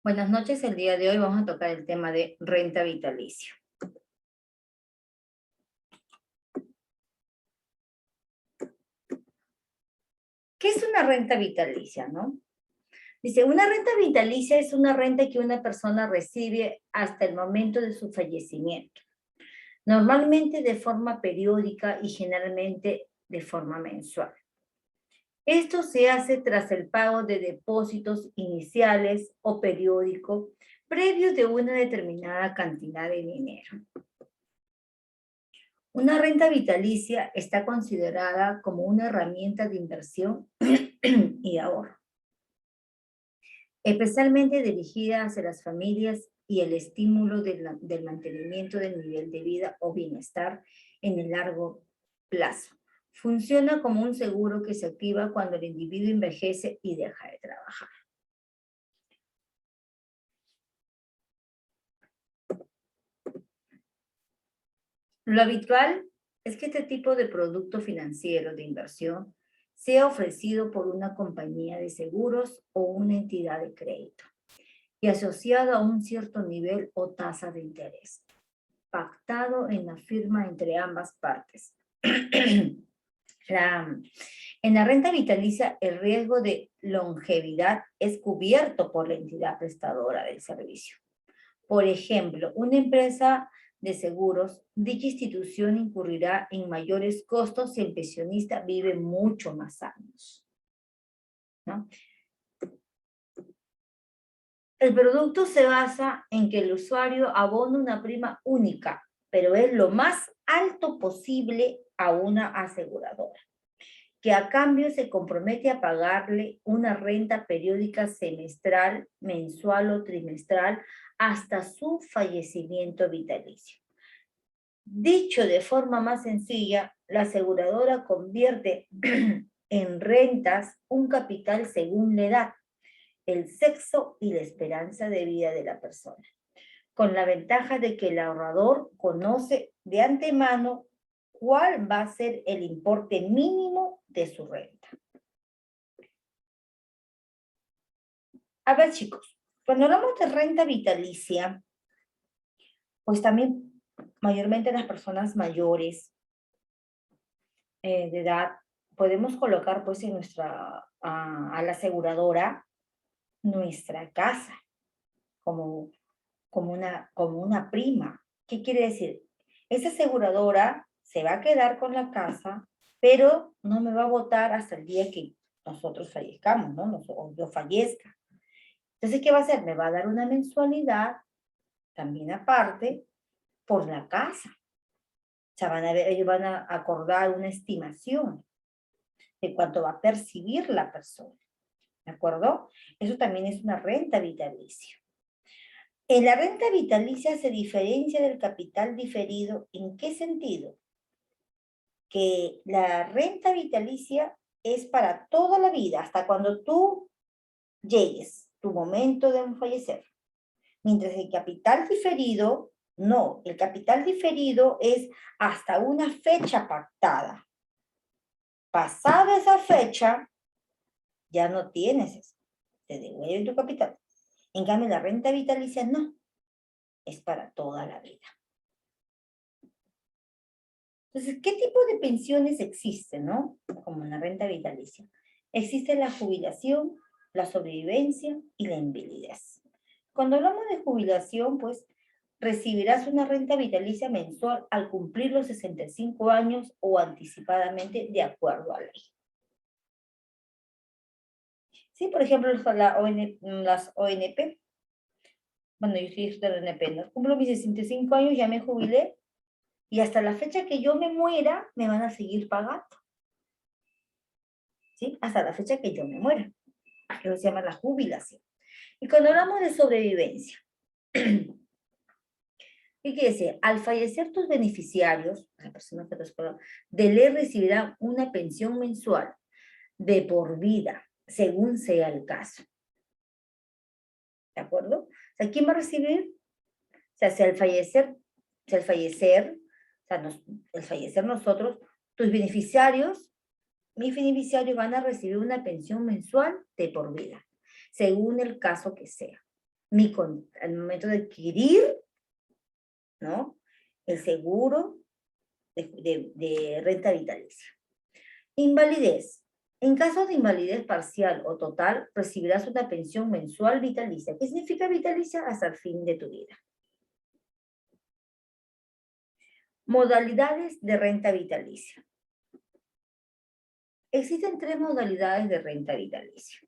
Buenas noches, el día de hoy vamos a tocar el tema de renta vitalicia. ¿Qué es una renta vitalicia, no? Dice, una renta vitalicia es una renta que una persona recibe hasta el momento de su fallecimiento, normalmente de forma periódica y generalmente de forma mensual. Esto se hace tras el pago de depósitos iniciales o periódico previo de una determinada cantidad de dinero. Una renta vitalicia está considerada como una herramienta de inversión y ahorro, especialmente dirigida hacia las familias y el estímulo del mantenimiento del nivel de vida o bienestar en el largo plazo. Funciona como un seguro que se activa cuando el individuo envejece y deja de trabajar. Lo habitual es que este tipo de producto financiero de inversión sea ofrecido por una compañía de seguros o una entidad de crédito y asociado a un cierto nivel o tasa de interés, pactado en la firma entre ambas partes. En la renta vitalicia, el riesgo de longevidad es cubierto por la entidad prestadora del servicio. Por ejemplo, una empresa de seguros, dicha institución incurrirá en mayores costos si el pensionista vive mucho más años, ¿no? El producto se basa en que el usuario abona una prima única, pero es lo más alto posible a una aseguradora, que a cambio se compromete a pagarle una renta periódica semestral, mensual o trimestral hasta su fallecimiento vitalicio. Dicho de forma más sencilla, la aseguradora convierte en rentas un capital según la edad, el sexo y la esperanza de vida de la persona, con la ventaja de que el ahorrador conoce de antemano cuál va a ser el importe mínimo de su renta. A ver, chicos, cuando hablamos de renta vitalicia, pues también mayormente las personas mayores de edad, podemos colocar pues en a la aseguradora nuestra casa como, como una prima. ¿Qué quiere decir? Esa aseguradora se va a quedar con la casa, pero no me va a votar hasta el día que nosotros fallezcamos, ¿no? O yo fallezca. Entonces, ¿qué va a hacer? Me va a dar una mensualidad también aparte por la casa. O sea, ellos van a acordar una estimación de cuánto va a percibir la persona. ¿De acuerdo? Eso también es una renta vitalicia. En la renta vitalicia se diferencia del capital diferido. ¿En qué sentido? Que la renta vitalicia es para toda la vida, hasta cuando tú llegues, tu momento de fallecer. Mientras el capital diferido, no, el capital diferido es hasta una fecha pactada. Pasada esa fecha, ya no tienes eso, te devuelven tu capital. En cambio, la renta vitalicia no, es para toda la vida. Entonces, ¿qué tipo de pensiones existen, no? Como en la renta vitalicia. Existe la jubilación, la sobrevivencia y la invalidez. Cuando hablamos de jubilación, pues recibirás una renta vitalicia mensual al cumplir los 65 años o anticipadamente de acuerdo a ley. Sí, por ejemplo, las ONP. Bueno, yo estoy estudiando ONP, ¿no? Cumplo mis 65 años, ya me jubilé, y hasta la fecha que yo me muera, me van a seguir pagando. ¿Sí? Hasta la fecha que yo me muera. Eso se llama la jubilación. Y cuando hablamos de sobrevivencia, ¿qué quiere decir? Al fallecer tus beneficiarios, la persona que te de ley recibirá una pensión mensual de por vida, según sea el caso. ¿De acuerdo? O sea, ¿quién va a recibir? O sea, si al fallecer, al fallecer nosotros, tus beneficiarios, mis beneficiarios van a recibir una pensión mensual de por vida, según el caso que sea. al momento de adquirir, ¿no?, el seguro de renta vitalicia. Invalidez. En caso de invalidez parcial o total, recibirás una pensión mensual vitalicia. ¿Qué significa vitalicia? Hasta el fin de tu vida. Modalidades de renta vitalicia. Existen 3 modalidades de renta vitalicia.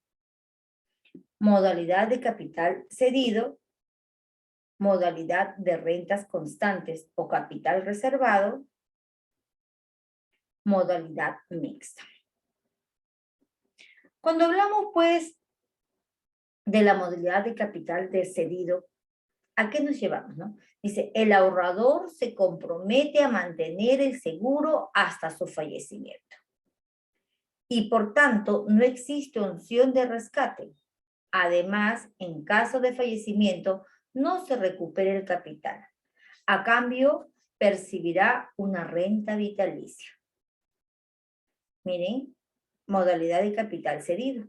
Modalidad de capital cedido, modalidad de rentas constantes o capital reservado, modalidad mixta. Cuando hablamos, pues, de la modalidad de capital de cedido, ¿a qué nos llevamos, no? Dice, el ahorrador se compromete a mantener el seguro hasta su fallecimiento. Y por tanto, no existe opción de rescate. Además, en caso de fallecimiento, no se recupera el capital. A cambio, percibirá una renta vitalicia. Miren, modalidad de capital cedido.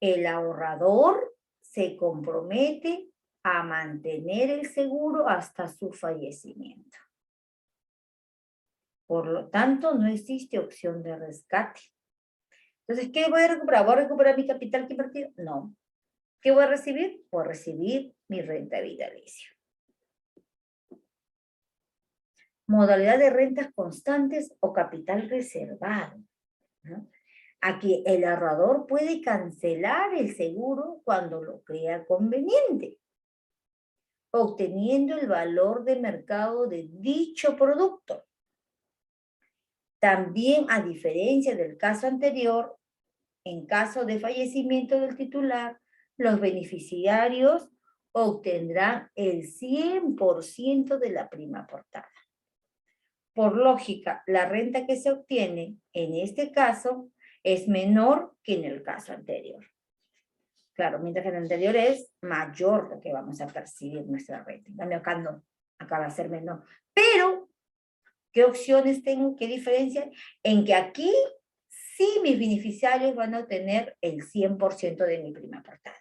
El ahorrador se compromete a mantener el seguro hasta su fallecimiento. Por lo tanto, no existe opción de rescate. Entonces, ¿qué voy a recuperar? ¿Voy a recuperar mi capital que invertido? No. ¿Qué voy a recibir? Voy a recibir mi renta vitalicia. Modalidad de rentas constantes o capital reservado, ¿no? Aquí el ahorrador puede cancelar el seguro cuando lo crea conveniente, obteniendo el valor de mercado de dicho producto. También, a diferencia del caso anterior, en caso de fallecimiento del titular, los beneficiarios obtendrán el 100% de la prima aportada. Por lógica, la renta que se obtiene en este caso es menor que en el caso anterior. Claro, mientras que en el anterior es mayor lo que vamos a percibir nuestra renta. En cambio, acá no, acá va a ser menor. Pero, ¿qué opciones tengo? ¿Qué diferencia? En que aquí sí mis beneficiarios van a obtener el 100% de mi prima aportada.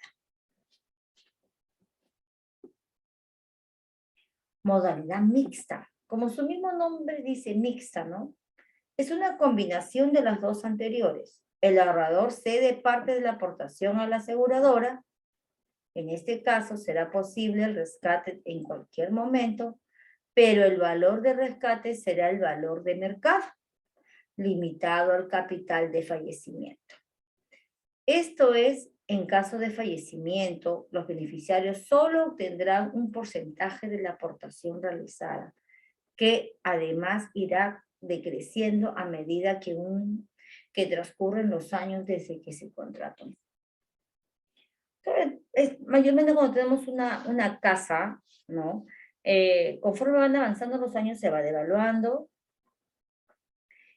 Modalidad mixta. Como su mismo nombre dice, mixta, ¿no? Es una combinación de las dos anteriores. El ahorrador cede parte de la aportación a la aseguradora. En este caso será posible el rescate en cualquier momento, pero el valor de rescate será el valor de mercado, limitado al capital de fallecimiento. Esto es, en caso de fallecimiento, los beneficiarios solo obtendrán un porcentaje de la aportación realizada, que además irá decreciendo a medida que transcurren los años desde que se contrató. Mayormente cuando tenemos una casa, ¿no? Conforme van avanzando los años se va devaluando,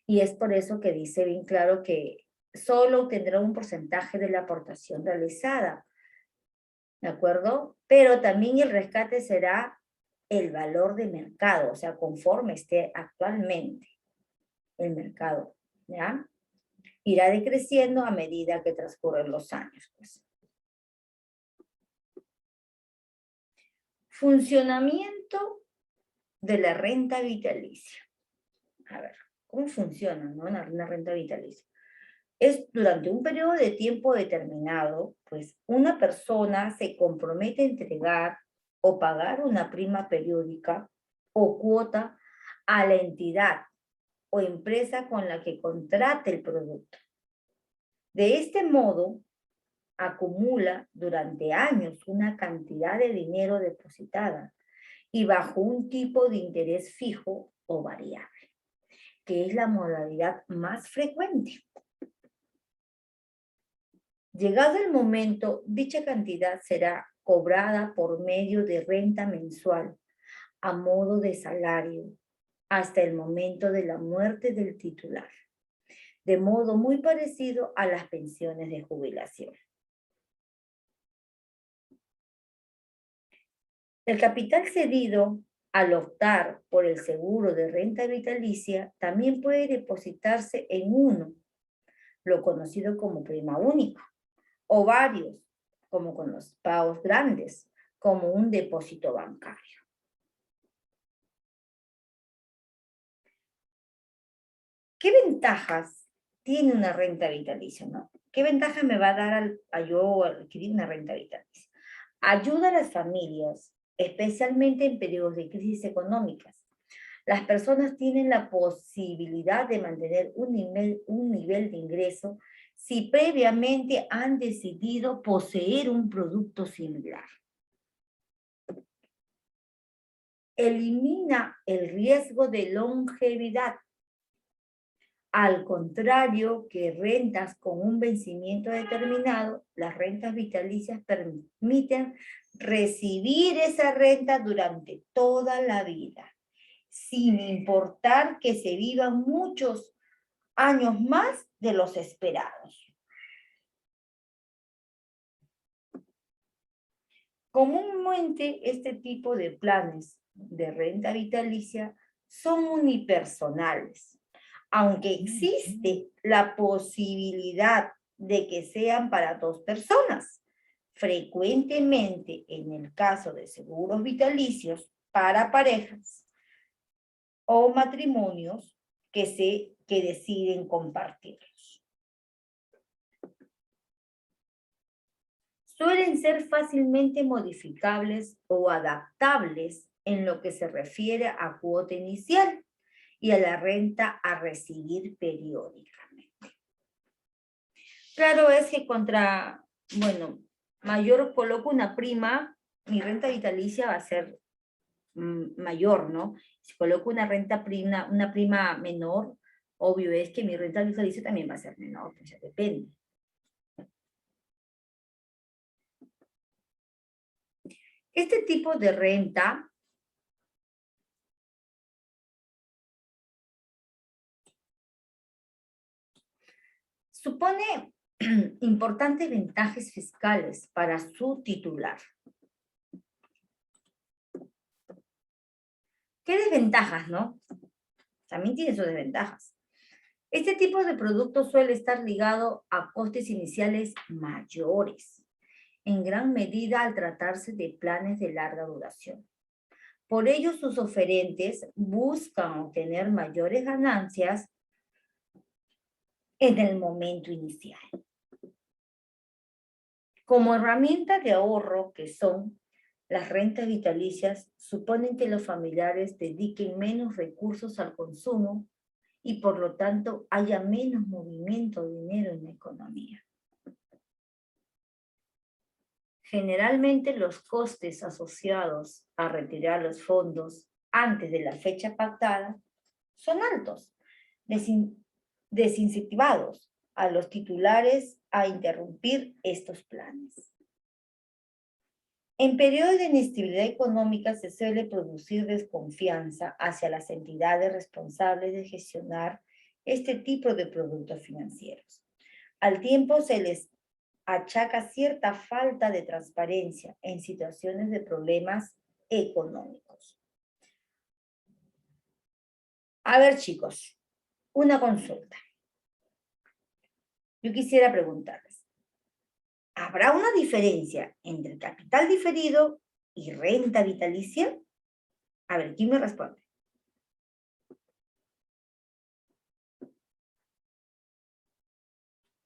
y es por eso que dice bien claro que solo obtendrá un porcentaje de la aportación realizada, ¿de acuerdo? Pero también el rescate será el valor de mercado, o sea, conforme esté actualmente el mercado, ¿ya? Irá decreciendo a medida que transcurren los años, pues. Funcionamiento de la renta vitalicia. A ver, ¿cómo funciona, no, una renta vitalicia? Es durante un periodo de tiempo determinado, pues una persona se compromete a entregar o pagar una prima periódica o cuota a la entidad o empresa con la que contrate el producto. De este modo, acumula durante años una cantidad de dinero depositada y bajo un tipo de interés fijo o variable, que es la modalidad más frecuente. Llegado el momento, dicha cantidad será cobrada por medio de renta mensual a modo de salario hasta el momento de la muerte del titular, de modo muy parecido a las pensiones de jubilación. El capital cedido, al optar por el seguro de renta vitalicia, también puede depositarse en uno, lo conocido como prima única, o varios, como con los pagos grandes, como un depósito bancario. ¿Qué ventajas tiene una renta vitalicia, no? ¿Qué ventaja me va a dar a yo adquirir una renta vitalicia? Ayuda a las familias, especialmente en periodos de crisis económicas. Las personas tienen la posibilidad de mantener un nivel de ingreso si previamente han decidido poseer un producto similar. Elimina el riesgo de longevidad. Al contrario que rentas con un vencimiento determinado, las rentas vitalicias permiten recibir esa renta durante toda la vida, sin importar que se vivan muchos años más de los esperados. Comúnmente este tipo de planes de renta vitalicia son unipersonales, aunque existe la posibilidad de que sean para dos personas. Frecuentemente, en el caso de seguros vitalicios para parejas o matrimonios que deciden compartirlos. Suelen ser fácilmente modificables o adaptables en lo que se refiere a cuota inicial y a la renta a recibir periódicamente. Claro es que mayor coloco una prima, mi renta vitalicia va a ser mayor, ¿no? Si coloco una prima menor, obvio es que mi renta vitalicia también va a ser menor, pues ya depende. Este tipo de renta supone importantes ventajas fiscales para su titular. ¿Qué desventajas, no? También tiene sus desventajas. Este tipo de producto suele estar ligado a costes iniciales mayores, en gran medida al tratarse de planes de larga duración. Por ello, sus oferentes buscan obtener mayores ganancias en el momento inicial. Como herramienta de ahorro que son, las rentas vitalicias suponen que los familiares dediquen menos recursos al consumo y por lo tanto haya menos movimiento de dinero en la economía. Generalmente los costes asociados a retirar los fondos antes de la fecha pactada son altos, desincentivados a los titulares a interrumpir estos planes. En periodos de inestabilidad económica se suele producir desconfianza hacia las entidades responsables de gestionar este tipo de productos financieros. Al tiempo se les achaca cierta falta de transparencia en situaciones de problemas económicos. A ver, chicos, una consulta. Yo quisiera preguntarles, ¿habrá una diferencia entre capital diferido y renta vitalicia? A ver, ¿quién me responde?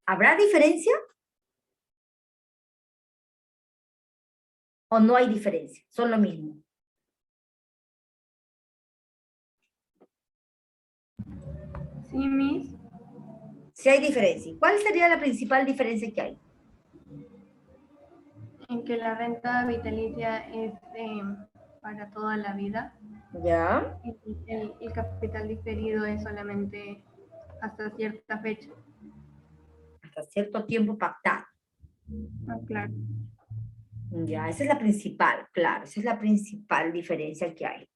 ¿Habrá diferencia? ¿O no hay diferencia? Son lo mismo. Sí, Miss. Sí hay diferencia. ¿Cuál sería la principal diferencia que hay? En que la renta vitalicia es para toda la vida. ¿Ya? El capital diferido es solamente hasta cierta fecha. Hasta cierto tiempo pactado. Ah, claro. Ya, esa es la principal, claro, esa es la principal diferencia que hay.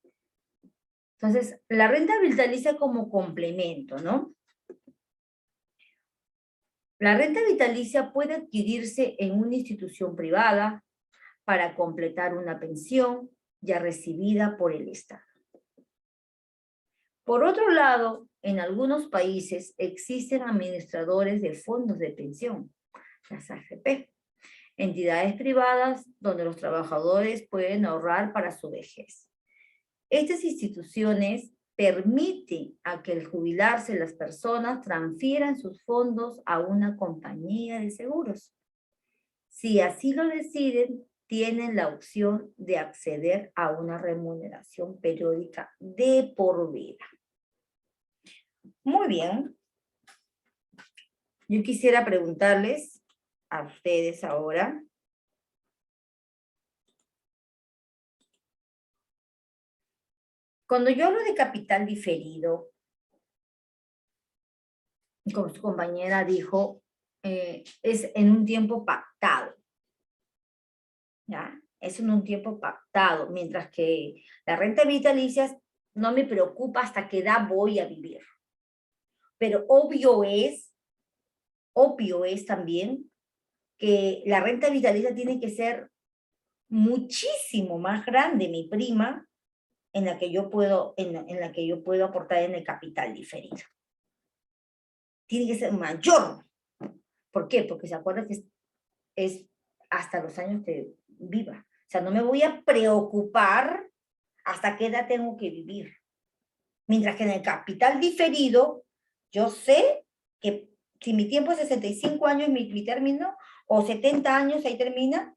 Entonces, la renta vitalicia como complemento, ¿no? La renta vitalicia puede adquirirse en una institución privada para completar una pensión ya recibida por el Estado. Por otro lado, en algunos países existen administradores de fondos de pensión, las AFP. entidades privadas donde los trabajadores pueden ahorrar para su vejez. Estas instituciones permiten a que al jubilarse las personas transfieran sus fondos a una compañía de seguros. Si así lo deciden, tienen la opción de acceder a una remuneración periódica de por vida. Muy bien. Yo quisiera preguntarles a ustedes ahora, cuando yo hablo de capital diferido, como su compañera dijo, es en un tiempo pactado, ¿ya? Es en un tiempo pactado, mientras que la renta vitalicia no me preocupa hasta qué edad voy a vivir. Pero obvio es también que la renta vitalicia tiene que ser muchísimo más grande, mi prima, en la que yo puedo aportar en el capital diferido. Tiene que ser mayor. ¿Por qué? Porque se acuerda que es hasta los años que viva. O sea, no me voy a preocupar hasta qué edad tengo que vivir. Mientras que en el capital diferido, yo sé que si mi tiempo es 65 años, mi término, o 70 años, ahí termina,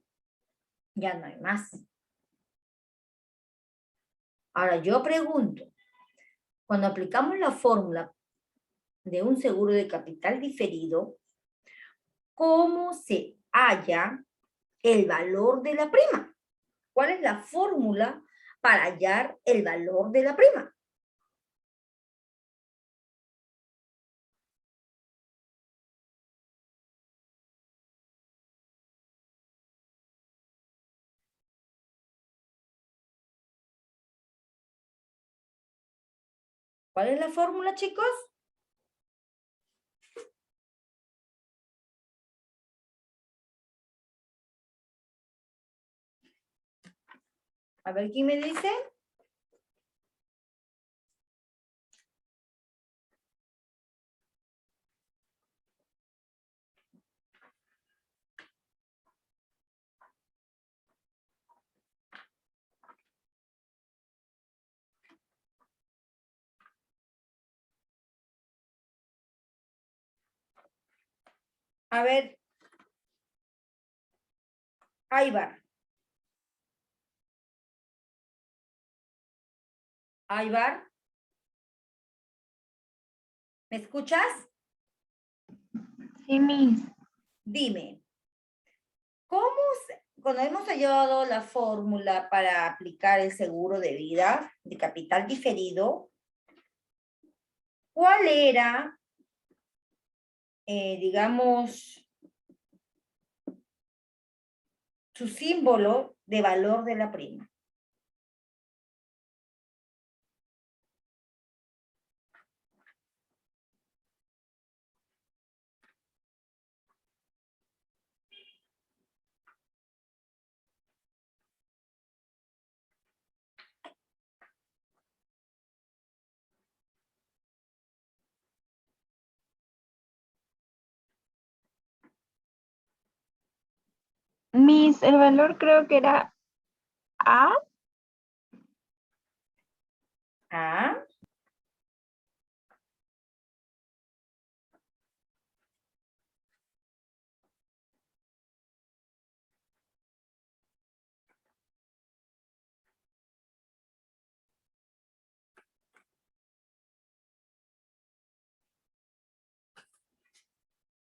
ya no hay más. Ahora, yo pregunto, cuando aplicamos la fórmula de un seguro de capital diferido, ¿cómo se halla el valor de la prima? ¿Cuál es la fórmula para hallar el valor de la prima? ¿Cuál es la fórmula, chicos? A ver, ¿quién me dice? A ver, Aybar. Aybar, ¿me escuchas? Sí, Miss. Dime, cuando hemos hallado la fórmula para aplicar el seguro de vida de capital diferido, ¿cuál era, digamos, su símbolo de valor de la prima? Miss, el valor creo que era A. ¿Ah?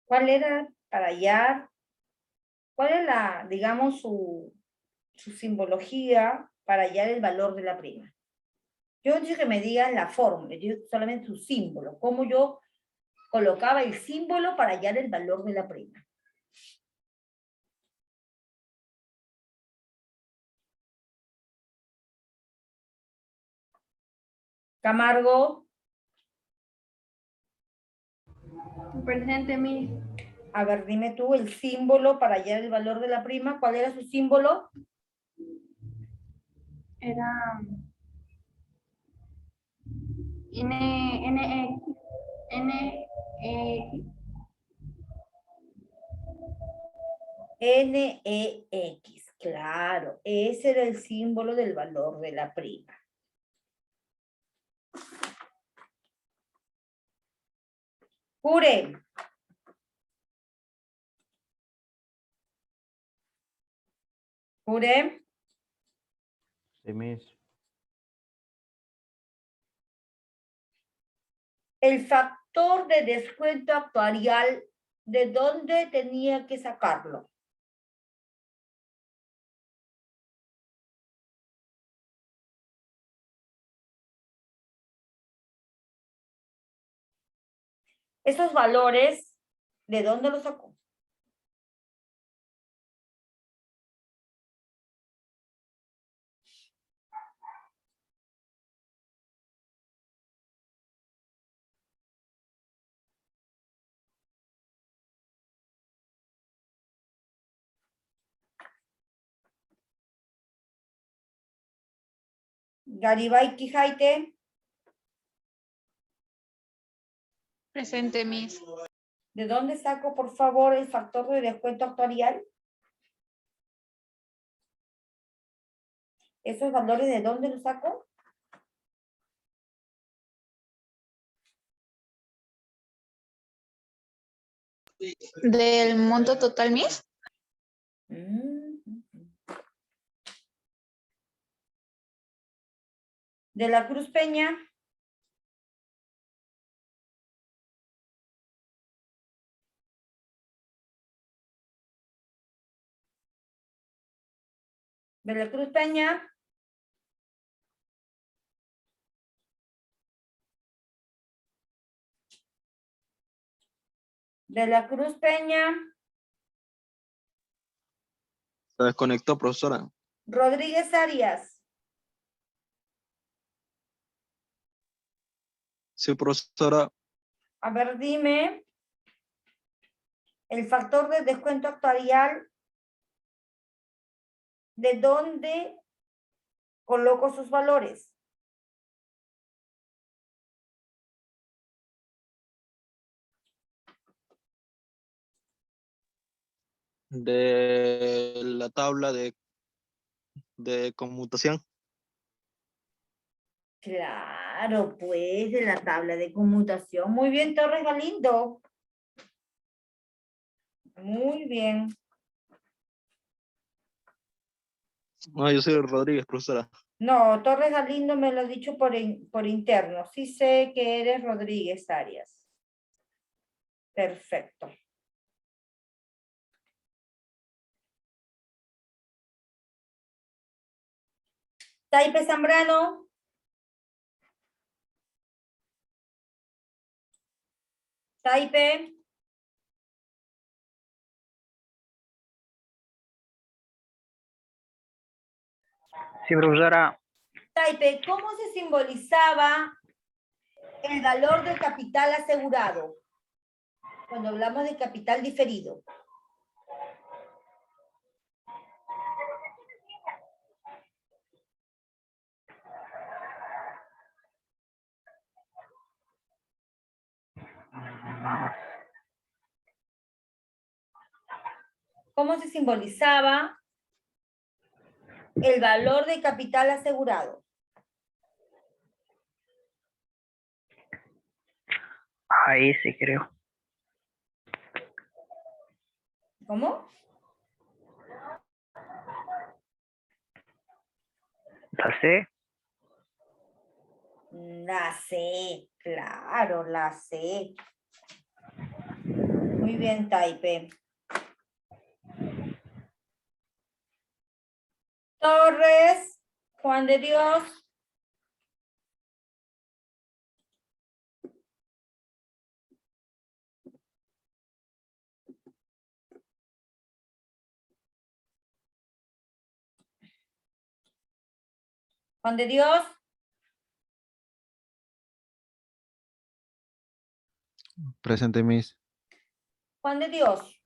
¿Cuál era para hallar? ¿Cuál es la, digamos, su simbología para hallar el valor de la prima? Yo no quiero que me digan la fórmula, yo solamente su símbolo, cómo yo colocaba el símbolo para hallar el valor de la prima. Camargo, Presente, Miss. a ver, dime tú el símbolo para hallar el valor de la prima. ¿Cuál era su símbolo? Era N, X. NEX, claro, ese era el símbolo del valor de la prima. Jure. Jure. Sí, Miss. El factor de descuento actuarial, ¿de dónde tenía que sacarlo? Esos valores, ¿de dónde los sacó? Garibay Quijaite. Presente, Miss. ¿De dónde saco, por favor, el factor de descuento actuarial? ¿Esos valores de dónde los saco? ¿Del monto total, Miss? De la Cruz Peña. De la Cruz Peña. De la Cruz Peña. Se desconectó, profesora. Rodríguez Arias. Sí, profesora. A ver, dime. El factor de descuento actuarial, ¿de dónde coloco sus valores? De la tabla de conmutación. Claro, pues, de la tabla de conmutación. Muy bien, Torres Galindo. Muy bien. No, yo soy Rodríguez, profesora. No, Torres Galindo me lo ha dicho por interno. Sí sé que eres Rodríguez Arias. Perfecto. Taipe Zambrano. Taipe. Sí, profesora. Taipe, ¿cómo se simbolizaba el valor del capital asegurado cuando hablamos de capital diferido? ¿Cómo se simbolizaba el valor de capital asegurado? Ahí sí creo. ¿Cómo? La sé. La C, claro, la C. Muy bien, Taipe. Torres, Juan de Dios. Juan de Dios. Presente, Miss. Juan de Dios.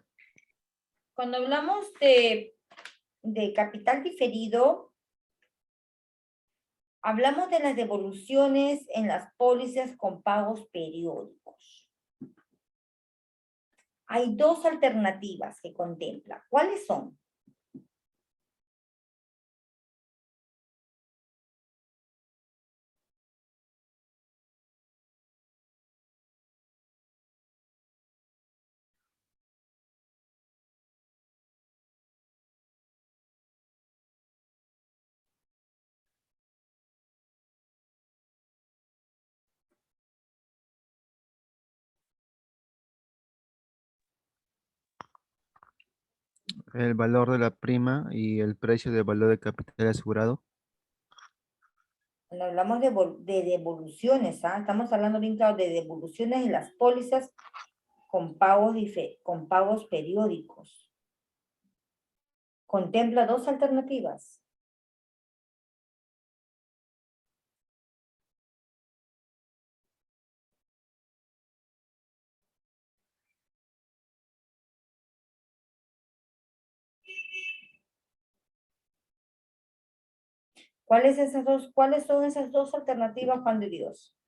Cuando hablamos de capital diferido, hablamos de las devoluciones en las pólizas con pagos periódicos. Hay dos alternativas que contempla. ¿Cuáles son? El valor de la prima y el precio del valor del capital asegurado. Cuando hablamos de devoluciones, ¿ah? Estamos hablando bien claro de devoluciones en las pólizas con pagos periódicos. Contempla dos alternativas. ¿Cuáles son esas dos alternativas, Juan de Dios?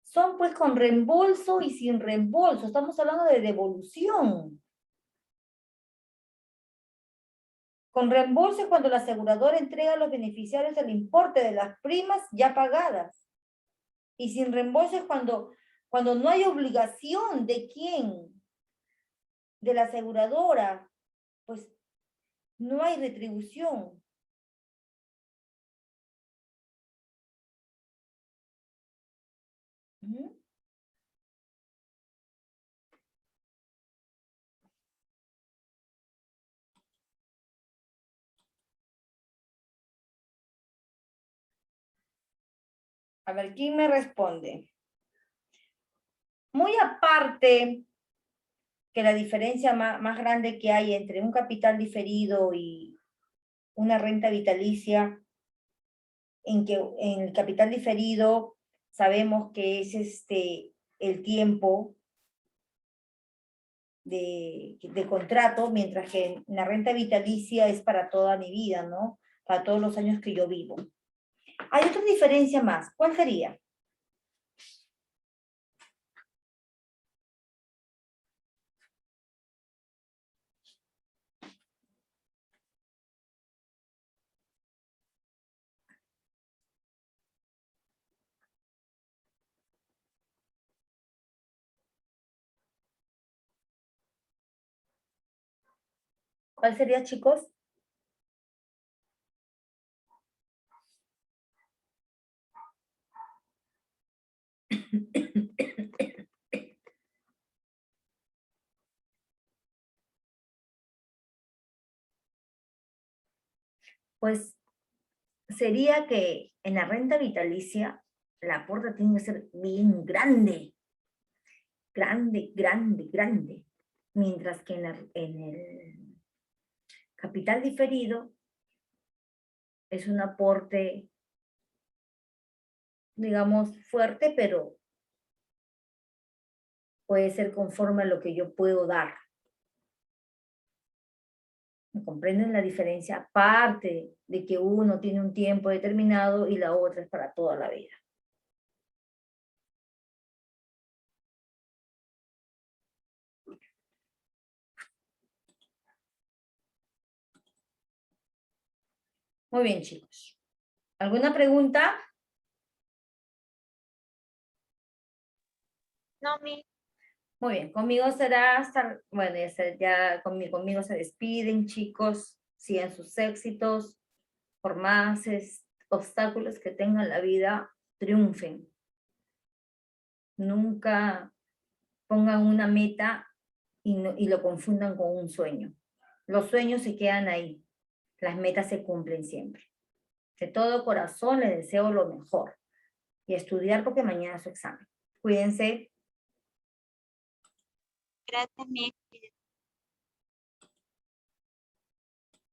Son pues con reembolso y sin reembolso. Estamos hablando de devolución. Con reembolso es cuando la aseguradora entrega a los beneficiarios el importe de las primas ya pagadas. Y sin reembolso es cuando no hay obligación de quién, de la aseguradora, pues no hay retribución. ¿Mm? A ver, ¿quién me responde? Muy aparte que la diferencia más grande que hay entre un capital diferido y una renta vitalicia, en que en el capital diferido sabemos que es el tiempo de contrato, mientras que en la renta vitalicia es para toda mi vida, ¿no? Para todos los años que yo vivo. Hay otra diferencia más. ¿Cuál sería? ¿Cuál sería, chicos? Pues sería que en la renta vitalicia la aporte tiene que ser bien grande, grande, grande, grande. Mientras que en el capital diferido es un aporte, digamos, fuerte, pero puede ser conforme a lo que yo puedo dar. ¿Me comprenden la diferencia? Aparte de que uno tiene un tiempo determinado y la otra es para toda la vida. Muy bien, chicos. ¿Alguna pregunta? No, mi. Muy bien, conmigo será hasta, bueno, ya conmigo se despiden, chicos, sigan sus éxitos, por más obstáculos que tengan en la vida, triunfen. Nunca pongan una meta y lo confundan con un sueño. Los sueños se quedan ahí, las metas se cumplen siempre. De todo corazón les deseo lo mejor y estudiar porque mañana es su examen. Cuídense. Gracias, mi.